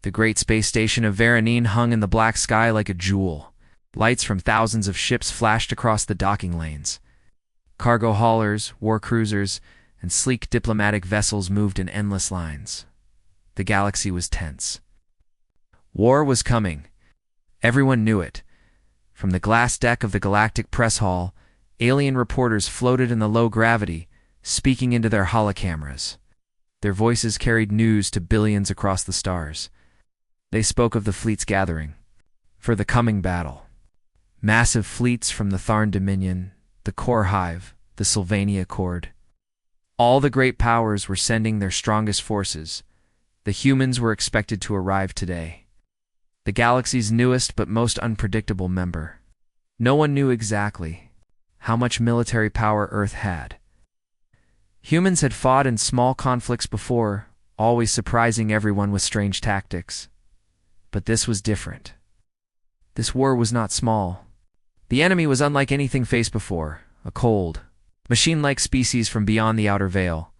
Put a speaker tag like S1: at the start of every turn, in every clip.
S1: The great space station of Varanine hung in the black sky like a jewel. Lights from thousands of ships flashed across the docking lanes. Cargo haulers, war cruisers, and sleek diplomatic vessels moved in endless lines. The galaxy was tense. War was coming. Everyone knew it. From the glass deck of the Galactic Press Hall, alien reporters floated in the low gravity, speaking into their holocameras. Their voices carried news to billions across the stars. They spoke of the fleets gathering for the coming battle. Massive fleets from the Tharn Dominion, the Core Hive, the Sylvania Accord. All the great powers were sending their strongest forces. The humans were expected to arrive today. The galaxy's newest but most unpredictable member. No one knew exactly how much military power Earth had. Humans had fought in small conflicts before, always surprising everyone with strange tactics. But this was different. This war was not small. The enemy was unlike anything faced before, a cold, machine-like species from beyond the outer veil.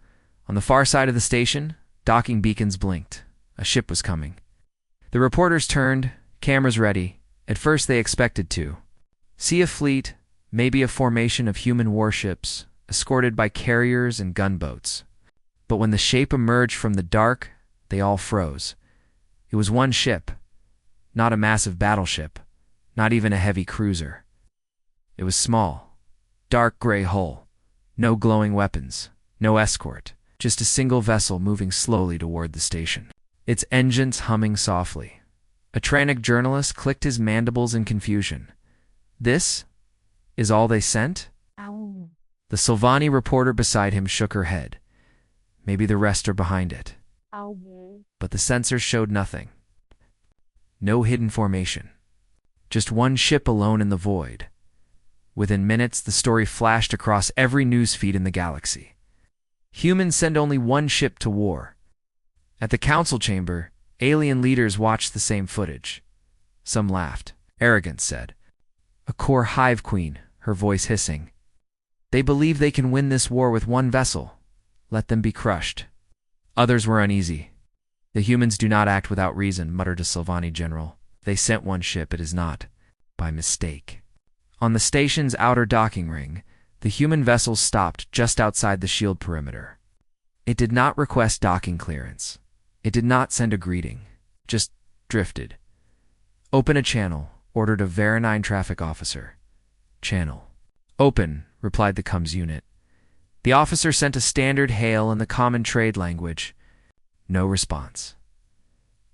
S1: On the far side of the station, docking beacons blinked. A ship was coming. The reporters turned, cameras ready. At first they expected to see a fleet, maybe a formation of human warships, escorted by carriers and gunboats. But when the shape emerged from the dark, they all froze. It was one ship, not a massive battleship, not even a heavy cruiser. It was small, dark gray hull, no glowing weapons, no escort, just a single vessel moving slowly toward the station. Its engines humming softly. A Trannic journalist clicked his mandibles in confusion. This is all they sent?
S2: Ow.
S1: The Sylvani reporter beside him shook her head. Maybe the rest are behind it.
S2: Ow.
S1: But the sensors showed nothing. No hidden formation. Just one ship alone in the void. Within minutes, the story flashed across every news feed in the galaxy. Humans send only one ship to war. At the council chamber, alien leaders watched the same footage. Some laughed. Arrogance said. A Core Hive queen, her voice hissing. They believe they can win this war with one vessel. Let them be crushed. Others were uneasy. The humans do not act without reason, muttered a Sylvani general. They sent one ship, it is not by mistake. On the station's outer docking ring, the human vessel stopped just outside the shield perimeter. It did not request docking clearance. It did not send a greeting, just drifted. Open a channel, ordered a Varanine traffic officer. Channel. Open, replied the comms unit. The officer sent a standard hail in the common trade language. No response.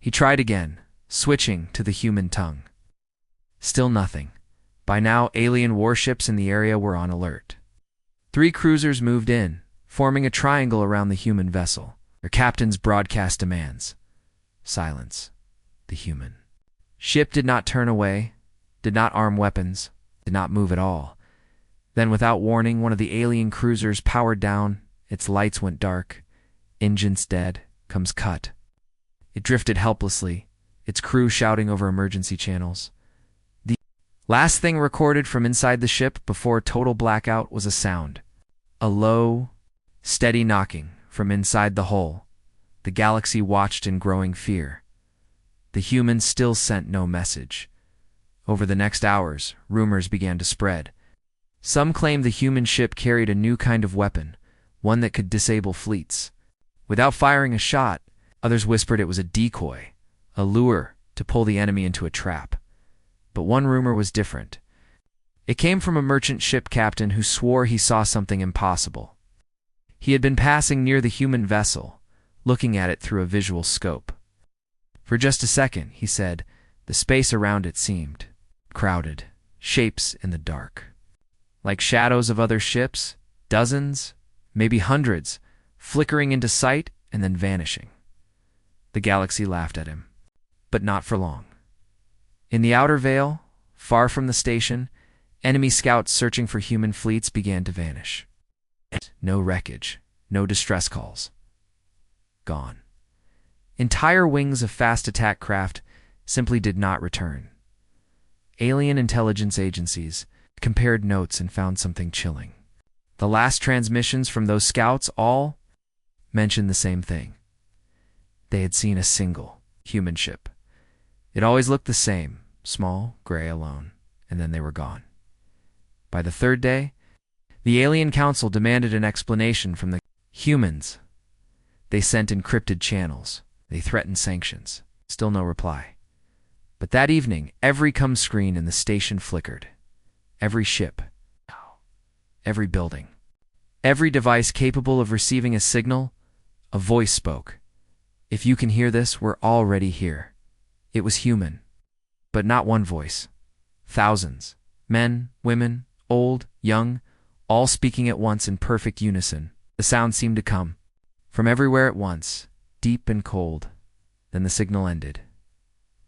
S1: He tried again, switching to the human tongue. Still nothing. By now, alien warships in the area were on alert. 3 cruisers moved in, forming a triangle around the human vessel. Their captains broadcast demands. Silence. The human ship did not turn away, did not arm weapons, did not move at all. Then, without warning, one of the alien cruisers powered down, its lights went dark, engines dead, comms cut. It drifted helplessly, its crew shouting over emergency channels. The last thing recorded from inside the ship before total blackout was a sound. A low, steady knocking from inside the hull. The galaxy watched in growing fear. The humans still sent no message. Over the next hours, rumors began to spread. Some claimed the human ship carried a new kind of weapon, one that could disable fleets. Without firing a shot, others whispered it was a decoy, a lure to pull the enemy into a trap. But one rumor was different. It came from a merchant ship captain who swore he saw something impossible. He had been passing near the human vessel, looking at it through a visual scope. For just a second, he said, the space around it seemed crowded, shapes in the dark. Like shadows of other ships, dozens, maybe hundreds, flickering into sight and then vanishing. The galaxy laughed at him, but not for long. In the outer veil, far from the station, enemy scouts searching for human fleets began to vanish. No wreckage, no distress calls. Gone. Entire wings of fast attack craft simply did not return. Alien intelligence agencies compared notes and found something chilling. The last transmissions from those scouts all mentioned the same thing. They had seen a single, human ship. It always looked the same, small, gray, alone, and then they were gone. By the third day, the alien council demanded an explanation from the humans. They sent encrypted channels. They threatened sanctions. Still no reply. But that evening, every comm screen in the station flickered. Every ship. Every building. Every device capable of receiving a signal, a voice spoke. If you can hear this, we're already here. It was human. But not one voice. Thousands. Men, women, old, young, all speaking at once in perfect unison. The sound seemed to come from everywhere at once, deep and cold. Then the signal ended.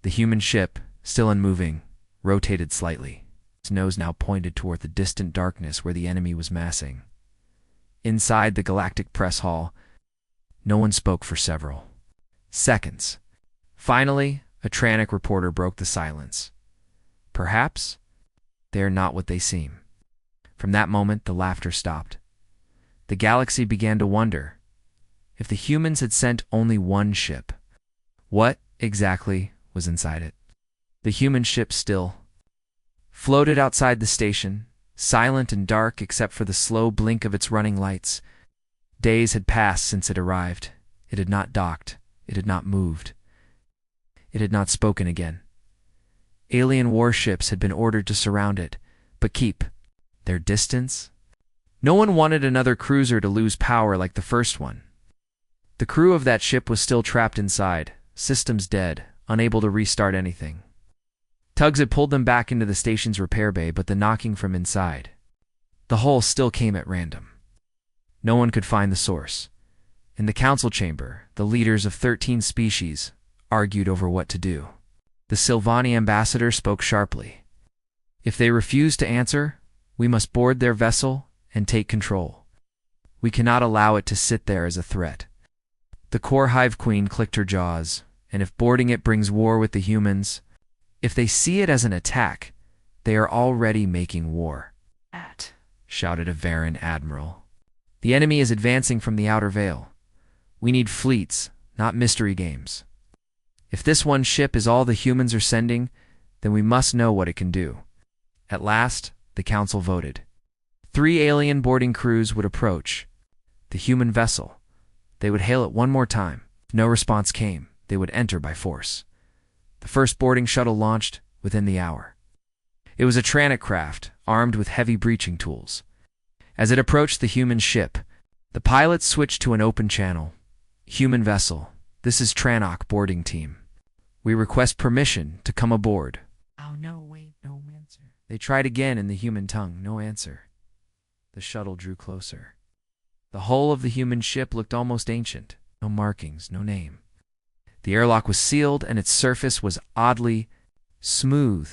S1: The human ship, still unmoving, rotated slightly. Its nose now pointed toward the distant darkness where the enemy was massing. Inside the galactic press hall, no one spoke for several seconds. Finally, a Tranok reporter broke the silence. Perhaps they are not what they seem. From that moment, the laughter stopped. The galaxy began to wonder if the humans had sent only one ship. What exactly was inside it? The human ship still floated outside the station, silent and dark except for the slow blink of its running lights. Days had passed since it arrived. It had not docked. It had not moved. It had not spoken again. Alien warships had been ordered to surround it, but keep their distance. No one wanted another cruiser to lose power like the first one. The crew of that ship was still trapped inside, systems dead, unable to restart anything. Tugs had pulled them back into the station's repair bay, but the knocking from inside. The hull still came at random. No one could find the source. In the council chamber, the leaders of 13 species argued over what to do. The Sylvani ambassador spoke sharply. If they refuse to answer, we must board their vessel and take control. We cannot allow it to sit there as a threat. The core hive queen clicked her jaws, and if boarding it brings war with the humans, if they see it as an attack, they are already making war. Shouted a Varan admiral. The enemy is advancing from the outer veil. We need fleets, not mystery games. If this one ship is all the humans are sending, then we must know what it can do. At last, the council voted. 3 alien boarding crews would approach the human vessel. They would hail it one more time. If no response came, they would enter by force. The first boarding shuttle launched within the hour. It was a Tranok craft, armed with heavy breaching tools. As it approached the human ship, the pilots switched to an open channel. Human vessel, this is Tranok boarding team. We request permission to come aboard.
S2: Oh, no, wait, no answer.
S1: They tried again in the human tongue, no answer. The shuttle drew closer. The hull of the human ship looked almost ancient. No markings, no name. The airlock was sealed, and its surface was oddly smooth,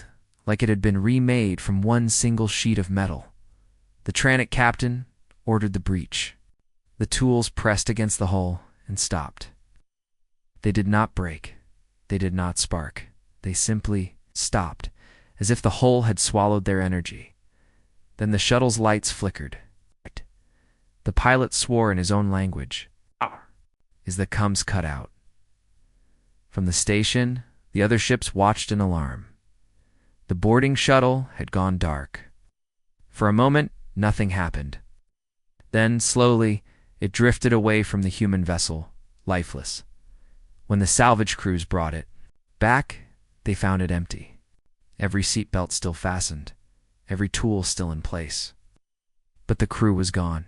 S1: like it had been remade from one single sheet of metal. The Tranok captain ordered the breach. The tools pressed against the hull and stopped. They did not break. They did not spark. They simply stopped, as if the hull had swallowed their energy. Then the shuttle's lights flickered. The pilot swore in his own language. Is the comms cut out? From the station, the other ships watched in alarm. The boarding shuttle had gone dark. For a moment, nothing happened. Then, slowly, it drifted away from the human vessel, lifeless. When the salvage crews brought it back, they found it empty. Every seatbelt still fastened, every tool still in place. But the crew was gone.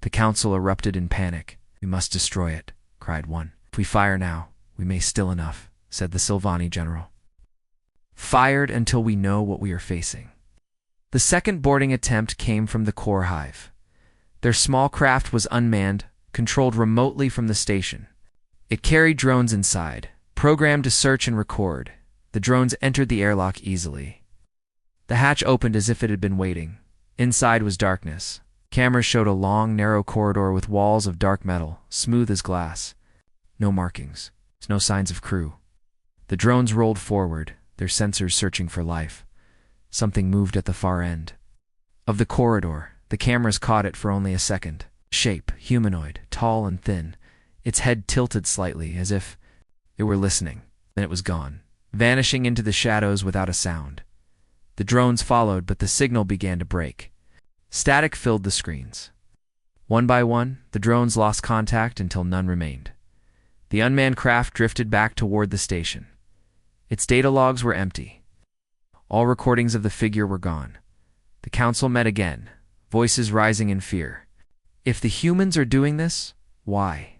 S1: The council erupted in panic. We must destroy it, cried one. If we fire now, we may still enough, said the Sylvani general. Fired until we know what we are facing. The second boarding attempt came from the core hive. Their small craft was unmanned, controlled remotely from the station. It carried drones inside, programmed to search and record. The drones entered the airlock easily. The hatch opened as if it had been waiting. Inside was darkness. Cameras showed a long, narrow corridor with walls of dark metal, smooth as glass. No markings, no signs of crew. The drones rolled forward, their sensors searching for life. Something moved at the far end of the corridor. The cameras caught it for only a second. Shape, humanoid, tall and thin. Its head tilted slightly, as if it were listening. Then it was gone, vanishing into the shadows without a sound. The drones followed, but the signal began to break. Static filled the screens. One by one, the drones lost contact until none remained. The unmanned craft drifted back toward the station. Its data logs were empty. All recordings of the figure were gone. The council met again, voices rising in fear. If the humans are doing this, why?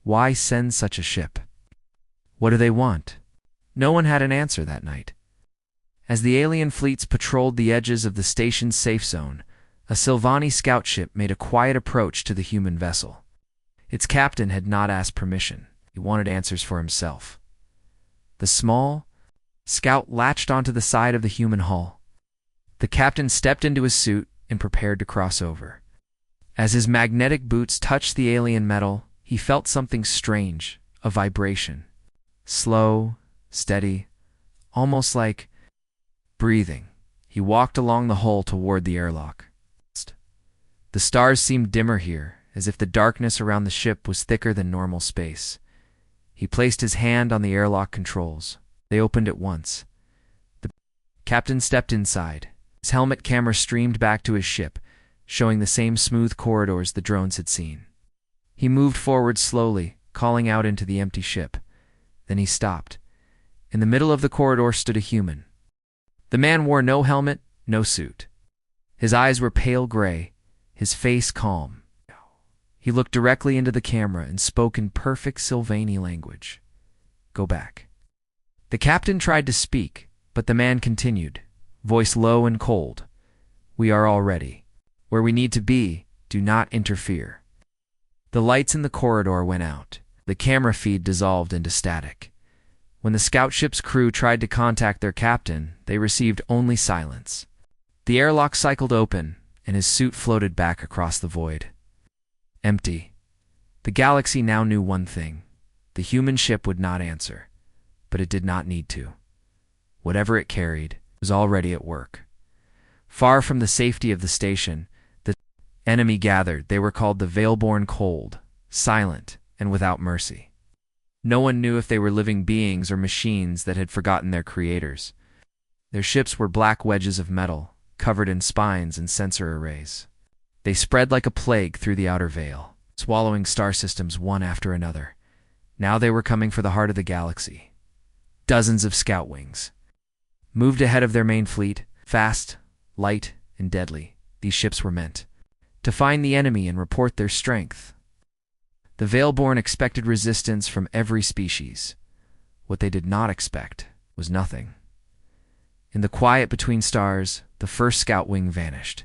S1: Why send such a ship? What do they want? No one had an answer that night. As the alien fleets patrolled the edges of the station's safe zone, a Sylvani scout ship made a quiet approach to the human vessel. Its captain had not asked permission. He wanted answers for himself. The small scout latched onto the side of the human hull. The captain stepped into his suit and prepared to cross over. As his magnetic boots touched the alien metal, he felt something strange, a vibration. Slow, steady, almost like breathing. He walked along the hull toward the airlock. The stars seemed dimmer here, as if the darkness around the ship was thicker than normal space. He placed his hand on the airlock controls. They opened at once. The captain stepped inside. His helmet camera streamed back to his ship, showing the same smooth corridors the drones had seen. He moved forward slowly, calling out into the empty ship. Then he stopped. In the middle of the corridor stood a human. The man wore no helmet, no suit. His eyes were pale gray, his face calm. He looked directly into the camera and spoke in perfect Sylvani language. "Go back." The captain tried to speak, but the man continued, voice low and cold. "We are all ready. Where we need to be, do not interfere." The lights in the corridor went out. The camera feed dissolved into static. When the scout ship's crew tried to contact their captain, they received only silence. The airlock cycled open, and his suit floated back across the void. Empty. The galaxy now knew one thing. The human ship would not answer, but it did not need to. Whatever it carried was already at work. Far from the safety of the station, the enemy gathered. They were called the Veilborn, cold, silent, and without mercy. No one knew if they were living beings or machines that had forgotten their creators. Their ships were black wedges of metal, covered in spines and sensor arrays. They spread like a plague through the outer veil, swallowing star systems one after another. Now they were coming for the heart of the galaxy. Dozens of scout wings moved ahead of their main fleet, fast, light, and deadly. These ships were meant to find the enemy and report their strength. The Veilborn expected resistance from every species. What they did not expect was nothing. In the quiet between stars, the first scout wing vanished.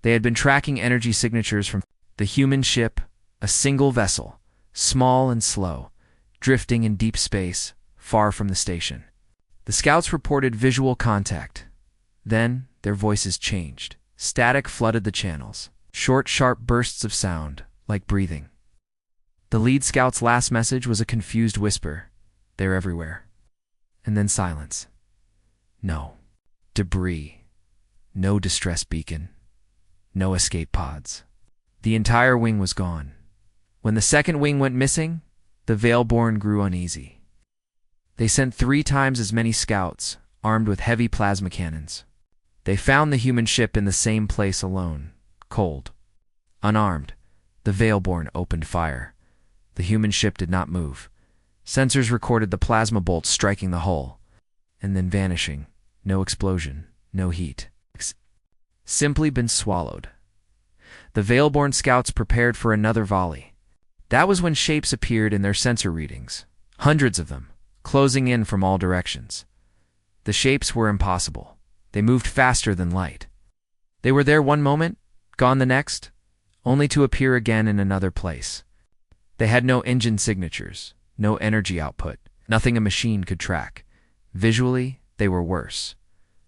S1: They had been tracking energy signatures from the human ship, a single vessel, small and slow, drifting in deep space, far from the station. The scouts reported visual contact. Then their voices changed. Static flooded the channels. Short, sharp bursts of sound, like breathing. The lead scout's last message was a confused whisper. "They're everywhere." And then silence. No. Debris. No distress beacon. No escape pods. The entire wing was gone. When the second wing went missing, the Veilborn grew uneasy. They sent 3 times as many scouts, armed with heavy plasma cannons. They found the human ship in the same place alone, cold. Unarmed, the Veilborn opened fire. The human ship did not move. Sensors recorded the plasma bolts striking the hull, and then vanishing. No explosion, no heat. Simply been swallowed. The Veilborn scouts prepared for another volley. That was when shapes appeared in their sensor readings. Hundreds of them, closing in from all directions. The shapes were impossible. They moved faster than light. They were there one moment, gone the next, only to appear again in another place. They had no engine signatures, no energy output, nothing a machine could track. Visually, they were worse.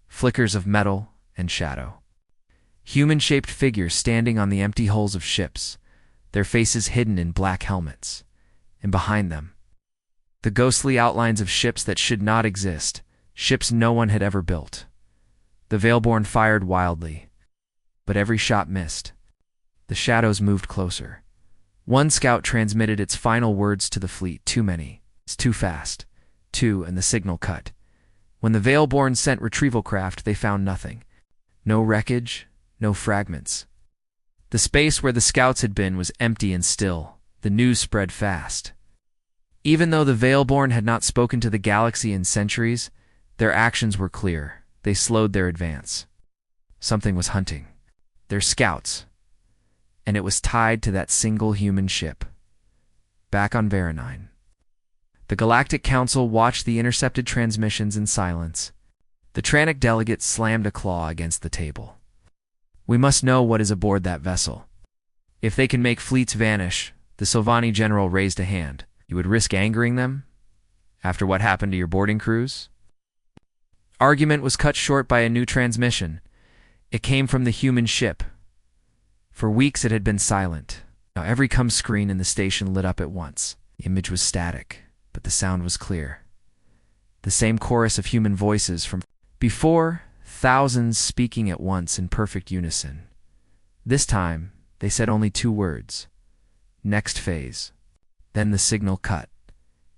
S1: Flickers of metal and shadow. Human-shaped figures standing on the empty hulls of ships, their faces hidden in black helmets. And behind them, the ghostly outlines of ships that should not exist, ships no one had ever built. The Veilborn fired wildly, but every shot missed. The shadows moved closer. One scout transmitted its final words to the fleet. "Too many. It's too fast. 2, and the signal cut. When the Veilborn sent retrieval craft, they found nothing. No wreckage, no fragments. The space where the scouts had been was empty and still. The news spread fast. Even though the Veilborn had not spoken to the galaxy in centuries, their actions were clear. They slowed their advance. Something was hunting. Their scouts. And it was tied to that single human ship. Back on Varanine. The Galactic Council watched the intercepted transmissions in silence. The Trannic delegate slammed a claw against the table. "We must know what is aboard that vessel. If they can make fleets vanish," the Sylvani general raised a hand. "You would risk angering them? After what happened to your boarding crews?" Argument was cut short by a new transmission. It came from the human ship. For weeks it had been silent. Now every comm screen in the station lit up at once. The image was static, but the sound was clear. The same chorus of human voices from before, thousands speaking at once in perfect unison. This time, they said only 2 words. Next phase. Then the signal cut.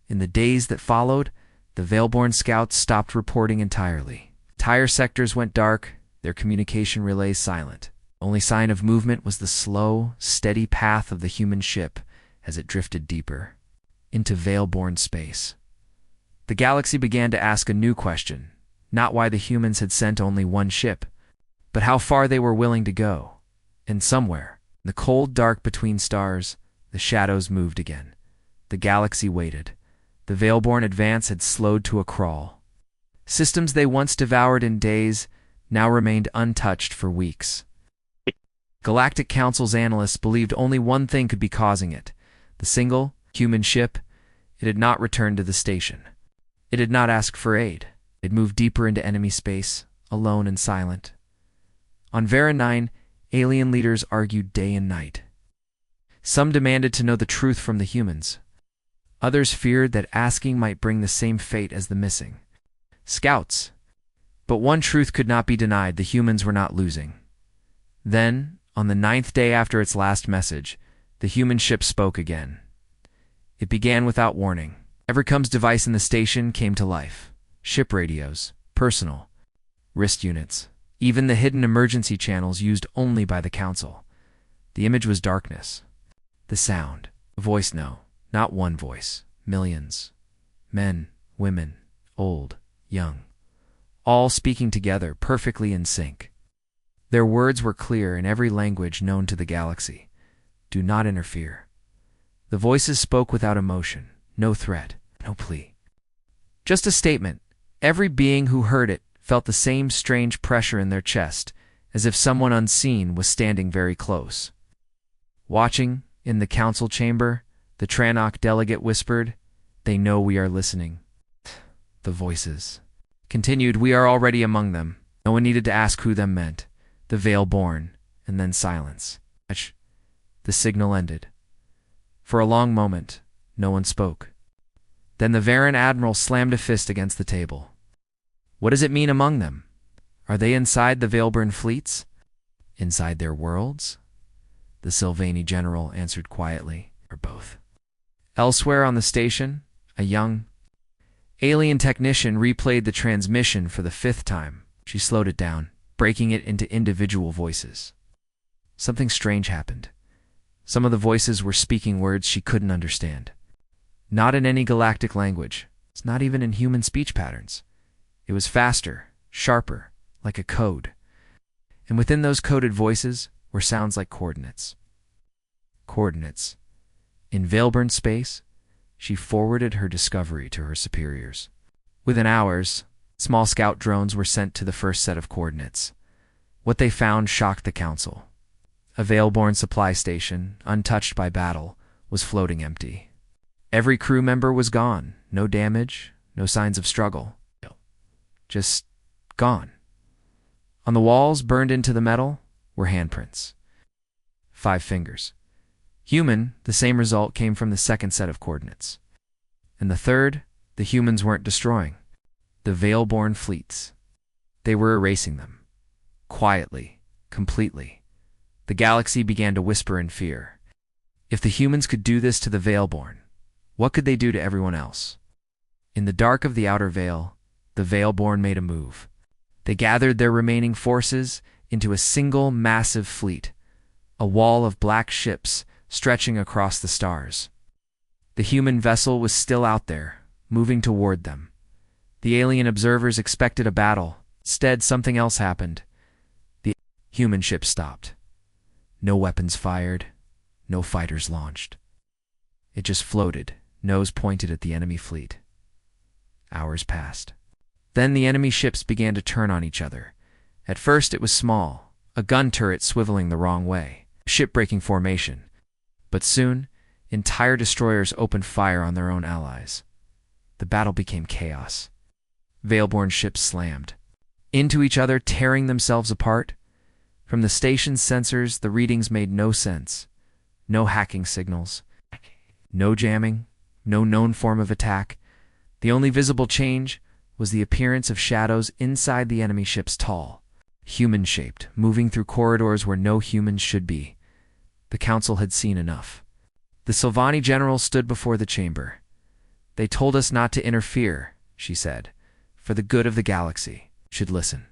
S1: In the days that followed, the Veilborn scouts stopped reporting entirely. Entire sectors went dark, their communication relays silent. Only sign of movement was the slow, steady path of the human ship as it drifted deeper into Veilborn space. The galaxy began to ask a new question, not why the humans had sent only 1 ship, but how far they were willing to go. And somewhere, in the cold dark between stars, the shadows moved again. The galaxy waited. The Veilborn advance had slowed to a crawl. Systems they once devoured in days now remained untouched for weeks. Galactic Council's analysts believed only one thing could be causing it. The single, human ship. It had not returned to the station. It had not asked for aid. It moved deeper into enemy space, alone and silent. On Varanine, alien leaders argued day and night. Some demanded to know the truth from the humans. Others feared that asking might bring the same fate as the missing scouts. But one truth could not be denied: the humans were not losing. Then, on the 9th day after its last message, the human ship spoke again. It began without warning. Every comms device in the station came to life. Ship radios, personal, wrist units, even the hidden emergency channels used only by the Council. The image was darkness. The sound, a voice, no, not one voice, millions. Men, women, old, young, all speaking together, perfectly in sync. Their words were clear in every language known to the galaxy. Do not interfere. The voices spoke without emotion, no threat, no plea. Just a statement. Every being who heard it felt the same strange pressure in their chest, as if someone unseen was standing very close. Watching, in the council chamber, the Tranok delegate whispered, "They know we are listening." The voices continued, "We are already among them." No one needed to ask who them meant. The Veilborn, and then silence. The signal ended. For a long moment, no one spoke. Then the Varan admiral slammed a fist against the table. "What does it mean among them? Are they inside the Veilborn fleets? Inside their worlds?" The Sylvani general answered quietly, "Or both." Elsewhere on the station, a young alien technician replayed the transmission for the 5th time. She slowed it down, breaking it into individual voices. Something strange happened. Some of the voices were speaking words she couldn't understand. Not in any galactic language. It's not even in human speech patterns. It was faster, sharper, like a code. And within those coded voices were sounds like coordinates. Coordinates. In Veilborn space, she forwarded her discovery to her superiors. Within hours, small scout drones were sent to the first set of coordinates. What they found shocked the Council. A Veilborn supply station, untouched by battle, was floating empty. Every crew member was gone. No damage, no signs of struggle. Just gone. On the walls, burned into the metal, were handprints. 5 fingers. Human, the same result came from the second set of coordinates. And the third, the humans weren't destroying. The Veilborn fleets. They were erasing them. Quietly, completely. The galaxy began to whisper in fear. If the humans could do this to the Veilborn, what could they do to everyone else? In the dark of the outer veil, the Veilborn made a move. They gathered their remaining forces into a single massive fleet, a wall of black ships stretching across the stars. The human vessel was still out there, moving toward them. The alien observers expected a battle. Instead, something else happened. The human ship stopped. No weapons fired, no fighters launched. It just floated, nose pointed at the enemy fleet. Hours passed. Then the enemy ships began to turn on each other. At first it was small, a gun turret swiveling the wrong way, ship-breaking formation. But soon, entire destroyers opened fire on their own allies. The battle became chaos. Veilborn ships slammed into each other, tearing themselves apart. From the station's sensors, the readings made no sense. No hacking signals, no jamming, no known form of attack. The only visible change was the appearance of shadows inside the enemy ships, tall, human-shaped, moving through corridors where no humans should be. The council had seen enough. The Silvani general stood before the chamber. "They told us not to interfere," she said. "For the good of the galaxy, should listen."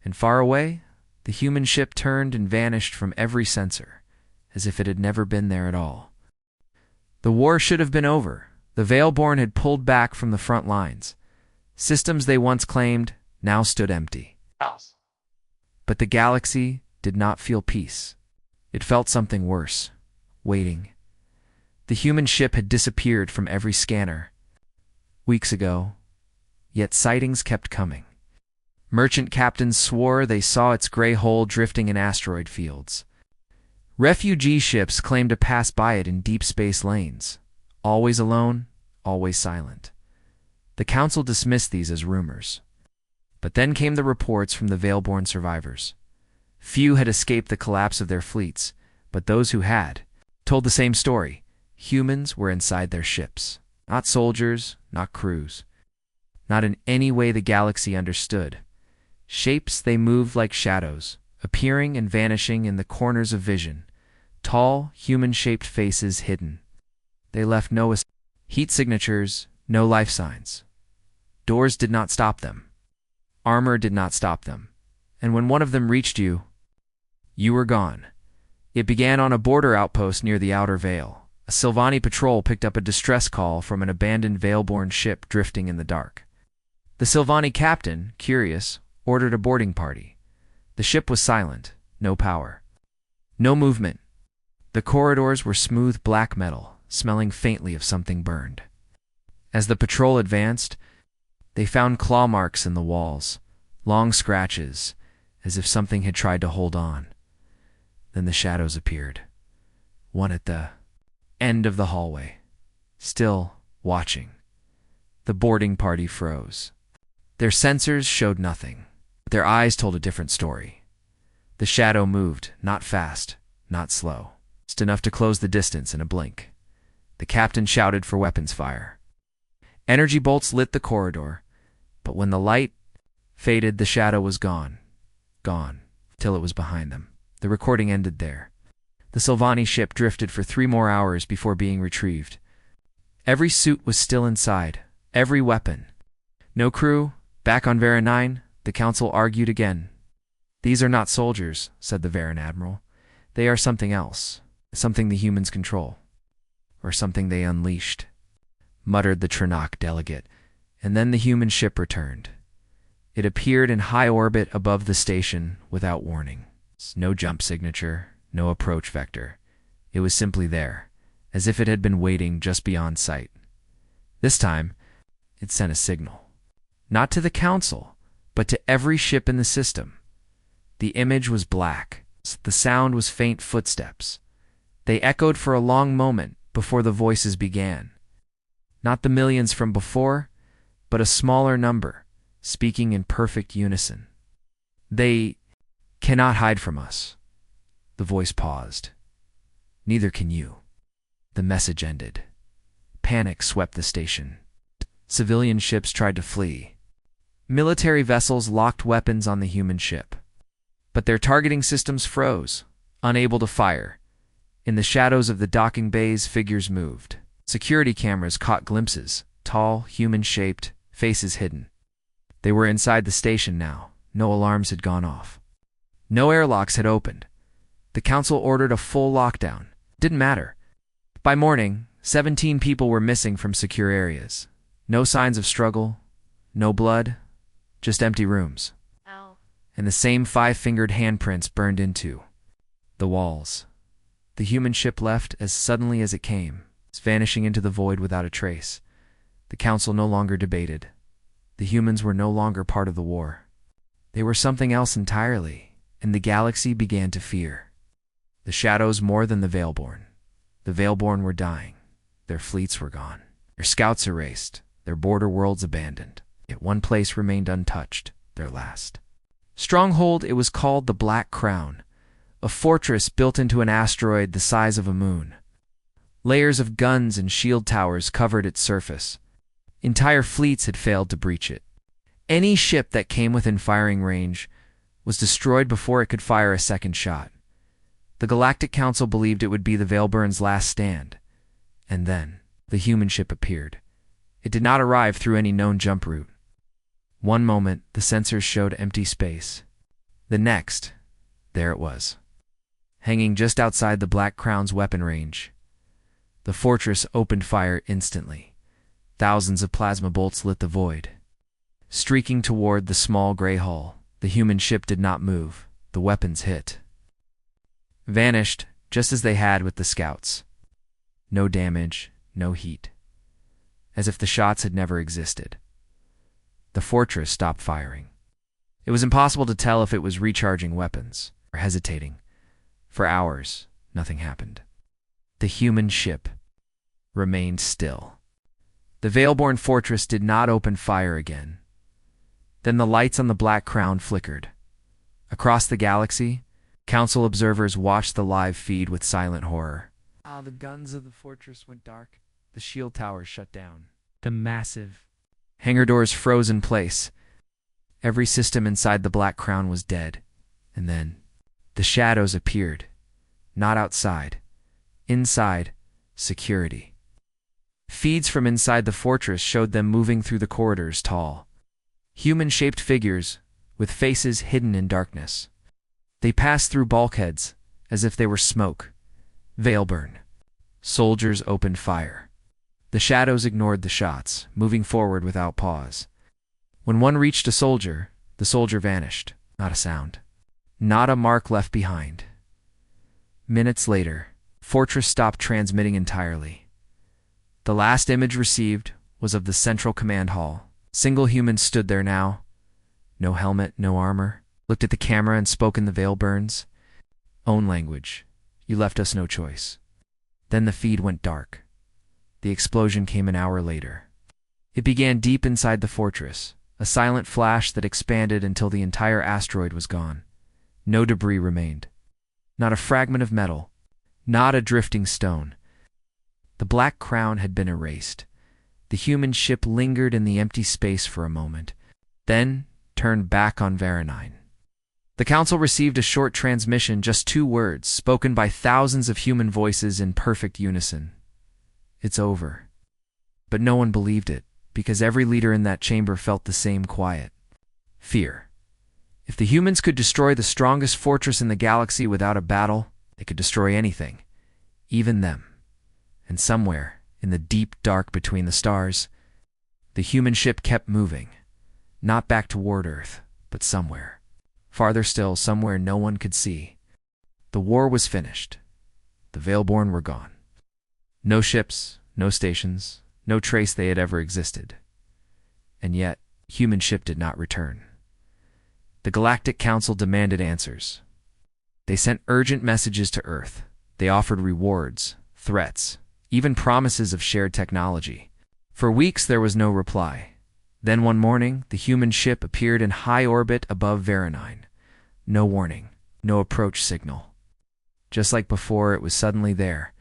S1: And far away, the human ship turned and vanished from every sensor, as if it had never been there at all. The war should have been over. The Veilborn had pulled back from the front lines. Systems they once claimed now stood empty. But the galaxy did not feel peace. It felt something worse, waiting. The human ship had disappeared from every scanner weeks ago, yet sightings kept coming. Merchant captains swore they saw its gray hull drifting in asteroid fields. Refugee ships claimed to pass by it in deep space lanes, always alone, always silent. The council dismissed these as rumors. But then came the reports from the Veilborn survivors. Few had escaped the collapse of their fleets, but those who had told the same story. Humans were inside their ships. Not soldiers, not crews. Not in any way the galaxy understood. Shapes they moved like shadows, appearing and vanishing in the corners of vision. Tall, human-shaped faces hidden. They left no heat signatures, no life signs. Doors did not stop them. Armor did not stop them. And when one of them reached you, you were gone. It began on a border outpost near the outer veil. A Silvani patrol picked up a distress call from an abandoned Veilborn ship drifting in the dark. The Silvani captain, curious, ordered a boarding party. The ship was silent, no power, no movement. The corridors were smooth black metal, smelling faintly of something burned. As the patrol advanced, they found claw marks in the walls, long scratches, as if something had tried to hold on. Then the shadows appeared, one at the end of the hallway, still watching. The boarding party froze. Their sensors showed nothing. Their eyes told a different story. The shadow moved, not fast, not slow, just enough to close the distance in a blink. The captain shouted for weapons fire. Energy bolts lit the corridor, but when the light faded, the shadow was gone, till it was behind them. The recording ended there. The Silvani ship drifted for 3 more hours before being retrieved. Every suit was still inside, every weapon. No crew, back on Vera 9, the council argued again. "These are not soldiers," said the Veran admiral. "They are something else, something the humans control, or something they unleashed," muttered the Trinoc delegate, and then the human ship returned. It appeared in high orbit above the station without warning. No jump signature, no approach vector. It was simply there, as if it had been waiting just beyond sight. This time, it sent a signal. Not to the council, but to every ship in the system. The image was black. The sound was faint footsteps. They echoed for a long moment before the voices began. Not the millions from before, but a smaller number, speaking in perfect unison. "They cannot hide from us." The voice paused. "Neither can you." The message ended. Panic swept the station. Civilian ships tried to flee. Military vessels locked weapons on the human ship. But their targeting systems froze, unable to fire. In the shadows of the docking bays, figures moved. Security cameras caught glimpses, tall, human-shaped, faces hidden. They were inside the station now. No alarms had gone off. No airlocks had opened. The council ordered a full lockdown. Didn't matter. By morning, 17 people were missing from secure areas. No signs of struggle, no blood, just empty rooms.
S2: Ow.
S1: And the same 5-fingered handprints burned into the walls. The human ship left as suddenly as it came, vanishing into the void without a trace. The council no longer debated. The humans were no longer part of the war. They were something else entirely, and the galaxy began to fear. The shadows more than the Veilborn. The Veilborn were dying. Their fleets were gone. Their scouts erased. Their border worlds abandoned. Yet one place remained untouched, their last stronghold. It was called the Black Crown, a fortress built into an asteroid the size of a moon. Layers of guns and shield towers covered its surface. Entire fleets had failed to breach it. Any ship that came within firing range was destroyed before it could fire a second shot. The Galactic Council believed it would be the Veilburn's last stand. And then, the human ship appeared. It did not arrive through any known jump route. One moment, the sensors showed empty space. The next, there it was, hanging just outside the Black Crown's weapon range. The fortress opened fire instantly. Thousands of plasma bolts lit the void. Streaking toward the small gray hull, the human ship did not move. The weapons hit. Vanished, just as they had with the scouts. No damage, no heat. As if the shots had never existed. The fortress stopped firing. It was impossible to tell if it was recharging weapons or hesitating. For hours, nothing happened. The human ship remained still. The Veilborn fortress did not open fire again. Then the lights on the Black Crown flickered. Across the galaxy, council observers watched the live feed with silent horror. The guns of the fortress went dark. The shield towers shut down. The massive hangar doors froze in place. Every system inside the Black Crown was dead. And then, the shadows appeared. Not outside. Inside, security. Feeds from inside the fortress showed them moving through the corridors, tall, human-shaped figures with faces hidden in darkness. They passed through bulkheads as if they were smoke. Veilburn. Soldiers opened fire. The shadows ignored the shots, moving forward without pause. When one reached a soldier, the soldier vanished. Not a sound. Not a mark left behind. Minutes later, Fortress stopped transmitting entirely. The last image received was of the central command hall. Single human stood there now. No helmet, no armor. Looked at the camera and spoke in the Veilburn's own language. You left us no choice. Then the feed went dark. The explosion came an hour later. It began deep inside the fortress, a silent flash that expanded until the entire asteroid was gone. No debris remained. Not a fragment of metal. Not a drifting stone. The Black Crown had been erased. The human ship lingered in the empty space for a moment, then turned back on Veronine. The council received a short transmission, just 2 words, spoken by thousands of human voices in perfect unison. It's over. But no one believed it, because every leader in that chamber felt the same quiet fear. If the humans could destroy the strongest fortress in the galaxy without a battle, they could destroy anything, even them. And somewhere, in the deep dark between the stars, the human ship kept moving, not back toward Earth, but somewhere. Farther still, somewhere no one could see. The war was finished. The Veilborn were gone. No ships, no stations, no trace they had ever existed. And yet, human ship did not return. The Galactic Council demanded answers. They sent urgent messages to Earth. They offered rewards, threats, even promises of shared technology. For weeks there was no reply. Then one morning, the human ship appeared in high orbit above Veronine. No warning, no approach signal. Just like before, it was suddenly there.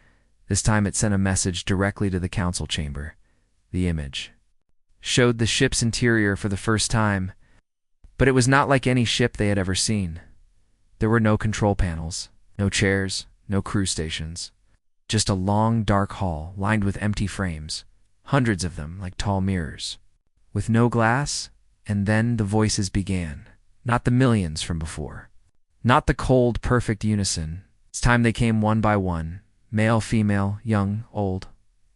S1: This time it sent a message directly to the council chamber. The image showed the ship's interior for the first time, but it was not like any ship they had ever seen. There were no control panels, no chairs, no crew stations. Just a long, dark hall lined with empty frames, hundreds of them like tall mirrors, with no glass. And then the voices began, not the millions from before, not the cold, perfect unison. It's time they came one by one, male, female, young, old,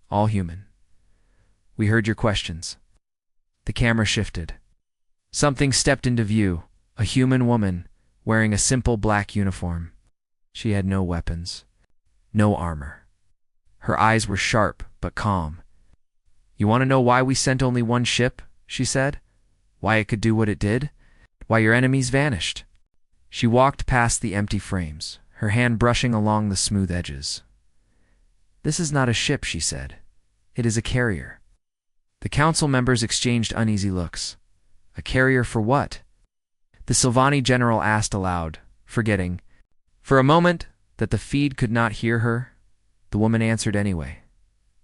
S1: all human. We heard your questions. The camera shifted. Something stepped into view, a human woman wearing a simple black uniform. She had no weapons, no armor. Her eyes were sharp but calm. "You want to know why we sent only one ship?" she said. "Why it could do what it did? Why your enemies vanished?" She walked past the empty frames, her hand brushing along the smooth edges. "This is not a ship," she said. "It is a carrier." The council members exchanged uneasy looks. A carrier for what? The Sylvani general asked aloud, forgetting, for a moment, that the feed could not hear her. The woman answered anyway.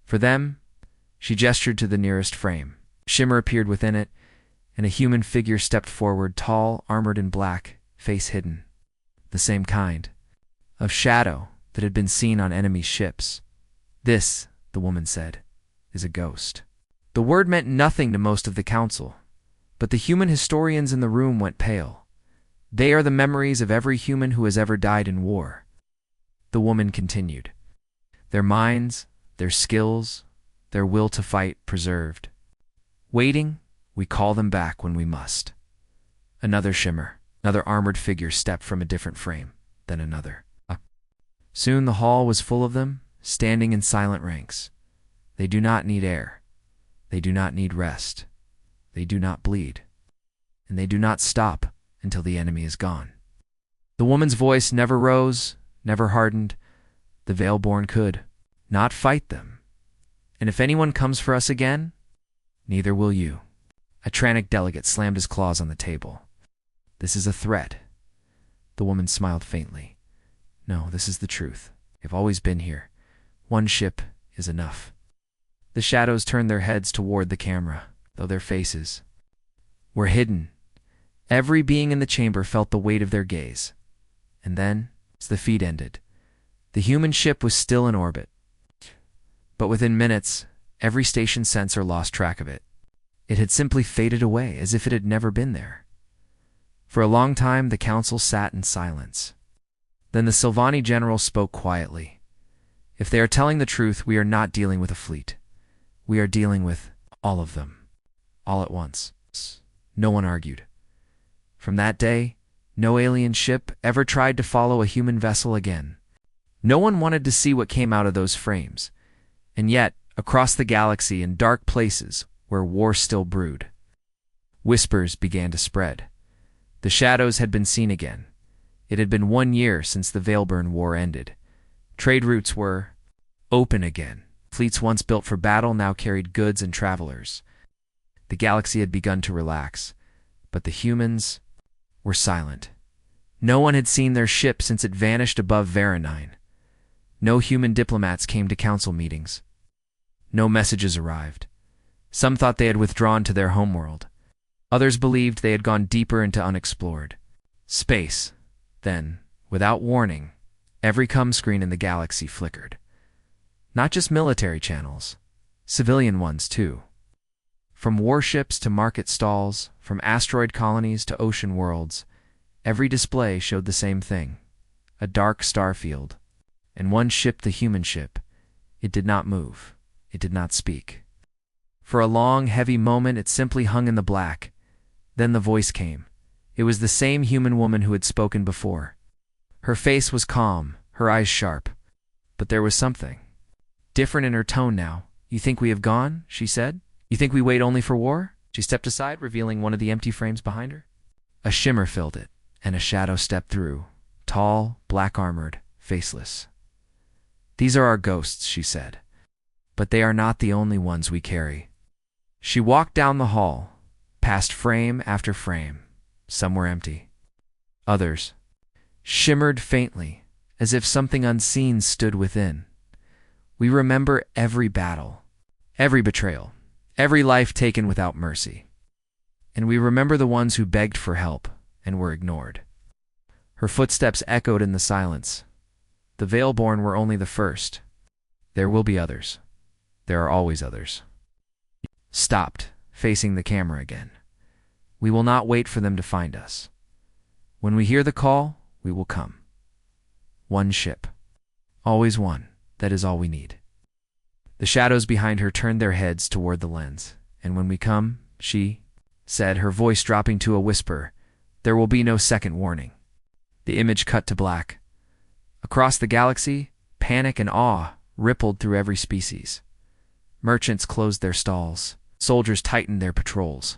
S1: For them, she gestured to the nearest frame. Shimmer appeared within it, and a human figure stepped forward, tall, armored in black, face hidden. The same kind of shadow that had been seen on enemy ships. "This," the woman said, "is a ghost." The word meant nothing to most of the council, but the human historians in the room went pale. They are the memories of every human who has ever died in war. The woman continued, their minds, their skills, their will to fight preserved. Waiting, we call them back when we must. Another shimmer, another armored figure stepped from a different frame, then another. Soon the hall was full of them, standing in silent ranks. They do not need air. They do not need rest. They do not bleed. And they do not stop until the enemy is gone. The woman's voice never rose, never hardened. The Veilborn could not fight them. And if anyone comes for us again, neither will you. A Trannic delegate slammed his claws on the table. This is a threat. The woman smiled faintly. No, this is the truth. They've always been here. One ship is enough. The shadows turned their heads toward the camera, though their faces were hidden. Every being in the chamber felt the weight of their gaze. And then, as the feed ended, the human ship was still in orbit. But within minutes, every station sensor lost track of it. It had simply faded away, as if it had never been there. For a long time, the council sat in silence. Then the Sylvani general spoke quietly. If they are telling the truth, we are not dealing with a fleet. We are dealing with all of them, all at once. No one argued. From that day, no alien ship ever tried to follow a human vessel again. No one wanted to see what came out of those frames. And yet, across the galaxy in dark places where war still brewed, whispers began to spread. The shadows had been seen again. It had been 1 year since the Veilborn War ended. Trade routes were open again. Fleets once built for battle now carried goods and travelers. The galaxy had begun to relax, but the humans were silent. No one had seen their ship since it vanished above Varanine. No human diplomats came to council meetings. No messages arrived. Some thought they had withdrawn to their homeworld. Others believed they had gone deeper into unexplored space. Then, without warning, every comm screen in the galaxy flickered. Not just military channels, civilian ones too. From warships to market stalls, from asteroid colonies to ocean worlds, every display showed the same thing, a dark star field. And one ship, the human ship, it did not move, it did not speak. For a long, heavy moment it simply hung in the black. Then the voice came. It was the same human woman who had spoken before. Her face was calm, her eyes sharp. But there was something different in her tone now. "You think we have gone?" she said. "You think we wait only for war?" She stepped aside, revealing one of the empty frames behind her. A shimmer filled it, and a shadow stepped through, tall, black-armored, faceless. "These are our ghosts," she said. "But they are not the only ones we carry." She walked down the hall, past frame after frame. Some were empty. Others shimmered faintly, as if something unseen stood within. We remember every battle, every betrayal, every life taken without mercy. And we remember the ones who begged for help and were ignored. Her footsteps echoed in the silence. The Veilborn were only the first. There will be others. There are always others. stopped, facing the camera again. We will not wait for them to find us. When we hear the call, we will come. One ship. Always one. That is all we need. The shadows behind her turned their heads toward the lens. And when we come, she said, her voice dropping to a whisper, there will be no second warning. The image cut to black. Across the galaxy, panic and awe rippled through every species. Merchants closed their stalls. Soldiers tightened their patrols.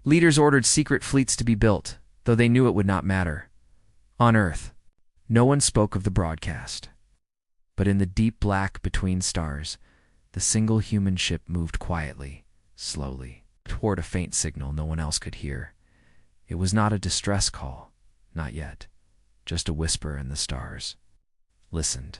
S1: Leaders ordered secret fleets to be built, though they knew it would not matter. On Earth, no one spoke of the broadcast. But in the deep black between stars, the single human ship moved quietly, slowly, toward a faint signal no one else could hear. It was not a distress call, not yet, just a whisper in the stars. Listened.